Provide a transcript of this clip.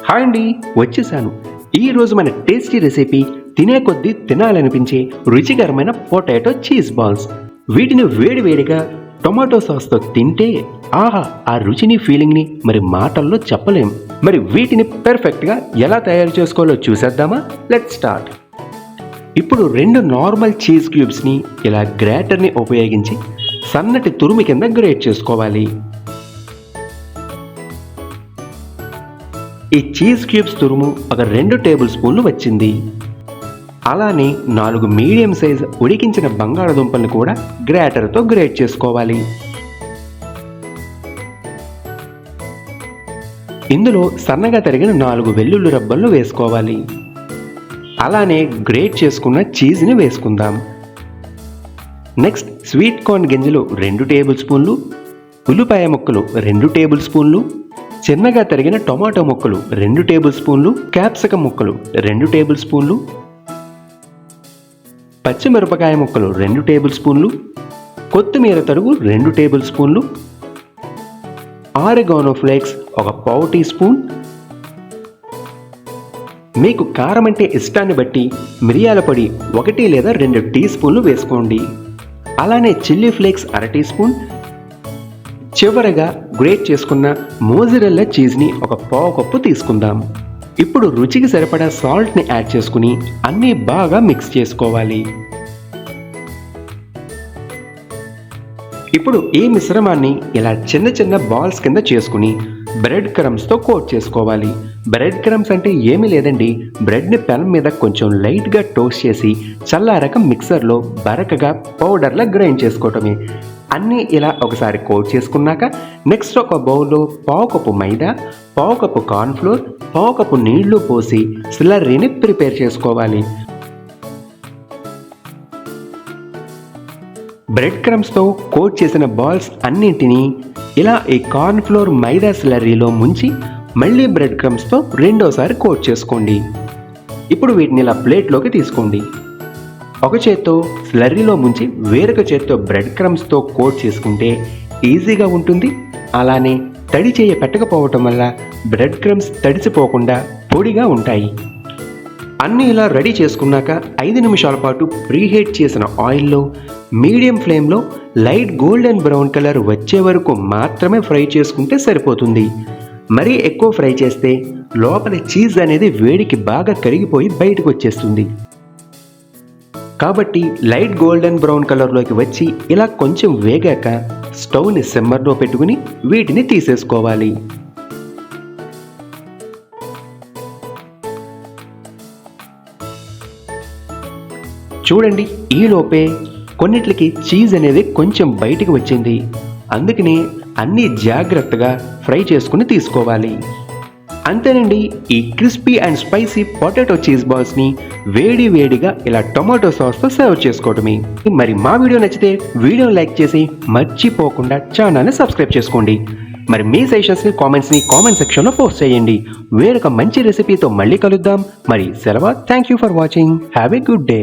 Hi అండి, వచ్చేసాను. ఈరోజు మన టేస్టీ రెసిపీ తినే కొద్దీ తినాలనిపించే రుచికరమైన పొటాటో చీజ్ బాల్స్. వీటిని వేడివేడిగా టొమాటో సాస్తో తింటే ఆహా, ఆ రుచిని ఫీలింగ్ని మరి మాటల్లో చెప్పలేం. మరి వీటిని పెర్ఫెక్ట్గా ఎలా తయారు చేసుకోవాలో చూసేద్దామా? Let's start. ఇప్పుడు 2 నార్మల్ చీజ్ క్యూబ్స్ని ఇలా గ్రేటర్ని ఉపయోగించి సన్నటి తురుము కింద గ్రేట్ చేసుకోవాలి. ఈ చీజ్ క్యూబ్స్ తురుము ఒక 2 టేబుల్ స్పూన్లు వచ్చింది. అలానే 4 మీడియం సైజ్ ఉడికించిన బంగాళదుంపల్ని కూడా గ్రేటర్తో గ్రేట్ చేసుకోవాలి. ఇందులో సన్నగా తరిగిన 4 వెల్లుల్లి రబ్బలను వేసుకోవాలి. అలానే గ్రేట్ చేసుకున్న చీజ్ని వేసుకుందాం. నెక్స్ట్ స్వీట్ కార్న్ గింజలు 2 టేబుల్ స్పూన్లు, ఉల్లిపాయ ముక్కలు 2 టేబుల్ స్పూన్లు, చిన్నగా తరిగిన టొమాటో ముక్కలు 2 టేబుల్ స్పూన్లు, క్యాప్సికం ముక్కలు 2 టేబుల్ స్పూన్లు, పచ్చిమిరపకాయ ముక్కలు 2 టేబుల్ స్పూన్లు, కొత్తిమీర తరుగు 2 టేబుల్ స్పూన్లు, ఆరిగానో ఫ్లేక్స్ ఒక పావు టీ స్పూన్. మీకు కారం అంటే ఇష్టాన్ని బట్టి మిరియాల పొడి 1 లేదా 2 టీ స్పూన్లు వేసుకోండి. అలానే చిల్లీ ఫ్లేక్స్ అర టీ స్పూన్. చివరగా గ్రేట్ చేసుకున్న మోజరెల్లా చీజ్ని ఒక పావు కప్పు తీసుకుందాం. ఇప్పుడు రుచికి సరిపడా సాల్ట్ని యాడ్ చేసుకుని అన్నీ బాగా మిక్స్ చేసుకోవాలి. ఇప్పుడు ఈ మిశ్రమాన్ని ఇలా చిన్న చిన్న బాల్స్ కింద చేసుకుని బ్రెడ్ క్రమ్స్తో కోట్ చేసుకోవాలి. బ్రెడ్ క్రమ్స్ అంటే ఏమీ లేదండి, బ్రెడ్ని పెనం మీద కొంచెం లైట్గా టోస్ట్ చేసి చల్లారక మిక్సర్లో బరకగా పౌడర్లా గ్రైండ్ చేసుకోవటమే. అన్నీ ఇలా ఒకసారి కోట్ చేసుకున్నాక నెక్స్ట్ ఒక బౌల్లో పావు కప్పు మైదా, పావు కప్పు కార్న్ఫ్లోర్, పావు కప్పు నీళ్లు పోసి స్లర్రీని ప్రిపేర్ చేసుకోవాలి. బ్రెడ్ క్రమ్స్తో కోట్ చేసిన బాల్స్ అన్నింటినీ ఇలా ఈ కార్న్ఫ్లోర్ మైదా స్లర్రీలో ముంచి మళ్ళీ బ్రెడ్ క్రమ్స్తో రెండోసారి కోట్ చేసుకోండి. ఇప్పుడు వీటిని ఇలా ప్లేట్లోకి తీసుకోండి. ఒక చేత్తో స్లర్రీలో ముంచి వేరొక చేత్తో బ్రెడ్ క్రమ్స్తో కోట్ చేసుకుంటే ఈజీగా ఉంటుంది. అలానే తడి చేయ పెట్టకపోవటం వల్ల బ్రెడ్ క్రమ్స్ తడిసిపోకుండా పొడిగా ఉంటాయి. అన్నీ ఇలా రెడీ చేసుకున్నాక 5 నిమిషాల పాటు ప్రీహీట్ చేసిన ఆయిల్లో మీడియం ఫ్లేమ్లో లైట్ గోల్డెన్ బ్రౌన్ కలర్ వచ్చే వరకు మాత్రమే ఫ్రై చేసుకుంటే సరిపోతుంది. మరీ ఎక్కువ ఫ్రై చేస్తే లోపల చీజ్ అనేది వేడికి బాగా కరిగిపోయి బయటకు వచ్చేస్తుంది. కాబట్టి లైట్ గోల్డెన్ బ్రౌన్ కలర్లోకి వచ్చి ఇలా కొంచెం వేగాక స్టవ్ని సిమ్మర్లో పెట్టుకుని వీటిని తీసేసుకోవాలి. చూడండి, ఈలోపే కొన్నిట్లకి చీజ్ అనేది కొంచెం బయటికి వచ్చింది. అందుకని అన్నీ జాగ్రత్తగా ఫ్రై చేసుకుని తీసుకోవాలి. అంతేనండి, ఈ crispy and spicy potato cheese బాల్స్ని వేడిగా ఇలా టొమాటో సాస్తో సర్వ్ చేసుకోవడమే. మరి మా వీడియో నచ్చితే వీడియోని లైక్ చేసి మర్చిపోకుండా ఛానల్ని సబ్స్క్రైబ్ చేసుకోండి. మరి మీ సజెషన్స్ని కామెంట్ సెక్షన్లో పోస్ట్ చేయండి. వేరొక మంచి రెసిపీతో మళ్ళీ కలుద్దాం. మరి సెలవు. Thank you for watching. Have a good day.